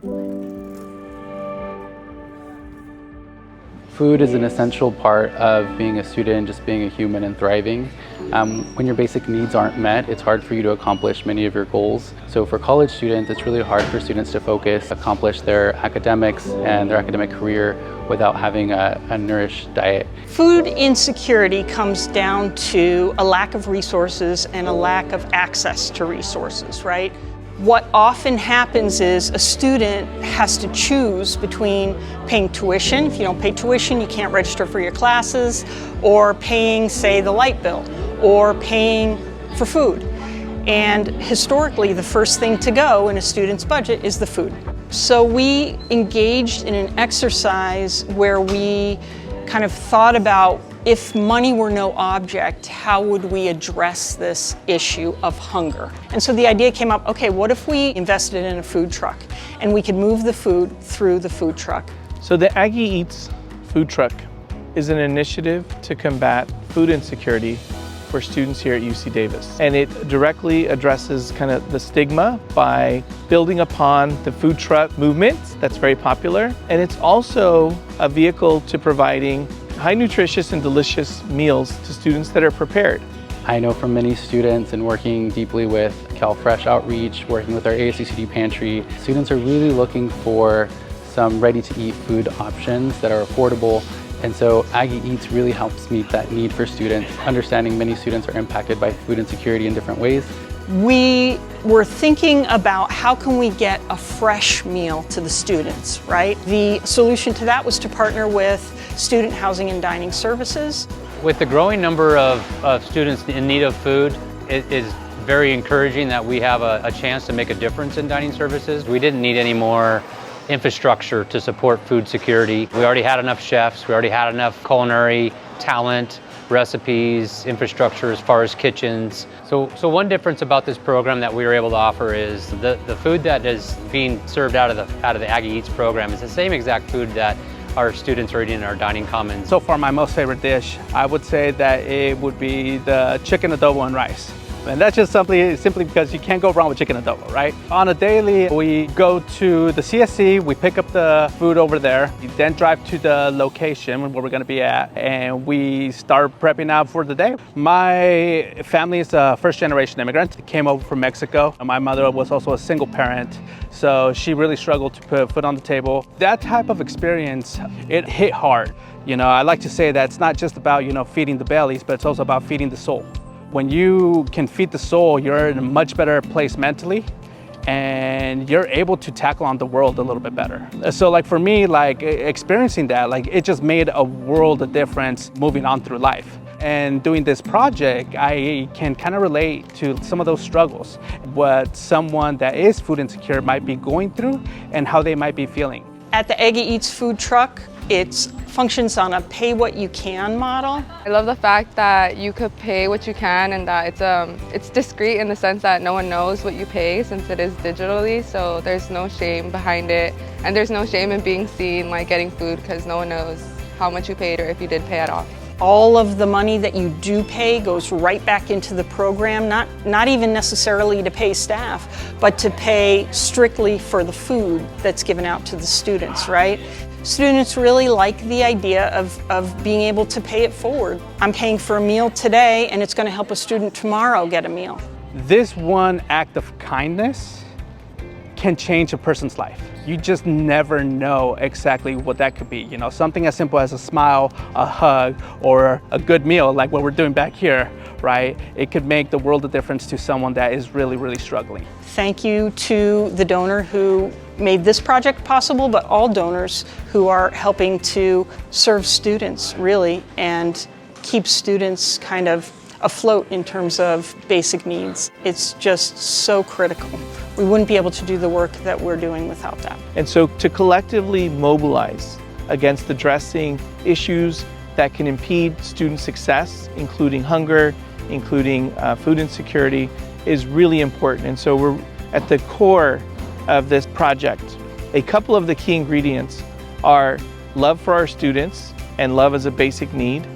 Food is an essential part of being a student, just being a human and thriving. When your basic needs aren't met, it's hard for you to accomplish many of your goals. So for college students, it's really hard for students to focus, accomplish their academics and their academic career without having a nourished diet. Food insecurity comes down to a lack of resources and a lack of access to resources, right? What often happens is a student has to choose between paying tuition. If you don't pay tuition, you can't register for your classes, or paying, say, the light bill, or paying for food. And historically, the first thing to go in a student's budget is the food. So we engaged in an exercise where we kind of thought about, if money were no object, how would we address this issue of hunger? And so the idea came up, okay, what if we invested in a food truck and we could move the food through the food truck? So the Aggie Eats food truck is an initiative to combat food insecurity for students here at UC Davis. And it directly addresses kind of the stigma by building upon the food truck movement that's very popular. And it's also a vehicle to providing high nutritious and delicious meals to students that are prepared. I know from many students and working deeply with CalFresh Outreach, working with our ASCCD pantry, students are really looking for some ready-to-eat food options that are affordable. And so Aggie Eats really helps meet that need for students, understanding many students are impacted by food insecurity in different ways. We were thinking about how can we get a fresh meal to the students, right? The solution to that was to partner with Student Housing and Dining Services. With the growing number of students in need of food, it is very encouraging that we have a chance to make a difference in dining services. We didn't need any more infrastructure to support food security. We already had enough chefs, we already had enough culinary talent, recipes, infrastructure as far as kitchens. So one difference about this program that we were able to offer is the food that is being served out of the Aggie Eats program is the same exact food that our students are eating in our dining commons. So far, my most favorite dish, I would say that it would be the chicken adobo and rice. And that's just simply because you can't go wrong with chicken adobo, right? On a daily, we go to the CSC, we pick up the food over there, we then drive to the location where we're gonna be at, and we start prepping out for the day. My family is a first-generation immigrant. They came over from Mexico. My mother was also a single parent, so she really struggled to put food on the table. That type of experience, it hit hard. You know, I like to say that it's not just about, feeding the bellies, but it's also about feeding the soul. When you can feed the soul, you're in a much better place mentally, and you're able to tackle on the world a little bit better. So like for me, like experiencing that, like it just made a world of difference moving on through life. And doing this project, I can kind of relate to some of those struggles, what someone that is food insecure might be going through and how they might be feeling. At the Aggie Eats food truck, it functions on a pay what you can model. I love the fact that you could pay what you can, and that it's discreet in the sense that no one knows what you pay since it is digitally, so there's no shame behind it, and there's no shame in being seen like getting food because no one knows how much you paid or if you did pay at all. All of the money that you do pay goes right back into the program, not even necessarily to pay staff, but to pay strictly for the food that's given out to the students, right? Students really like the idea of being able to pay it forward. I'm paying for a meal today, and it's going to help a student tomorrow get a meal. This one act of kindness can change a person's life. You just never know exactly what that could be. Something as simple as a smile, a hug, or a good meal like what we're doing back here, right? It could make the world of difference to someone that is really, really struggling. Thank you to the donor who made this project possible, but all donors who are helping to serve students, really, and keep students kind of afloat in terms of basic needs. It's just so critical. We wouldn't be able to do the work that we're doing without that. And so to collectively mobilize against addressing issues that can impede student success, including hunger, including food insecurity, is really important. And so we're at the core of this project. A couple of the key ingredients are love for our students and love as a basic need,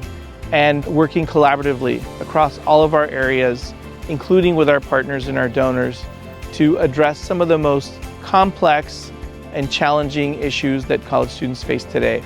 and working collaboratively across all of our areas, including with our partners and our donors, to address some of the most complex and challenging issues that college students face today.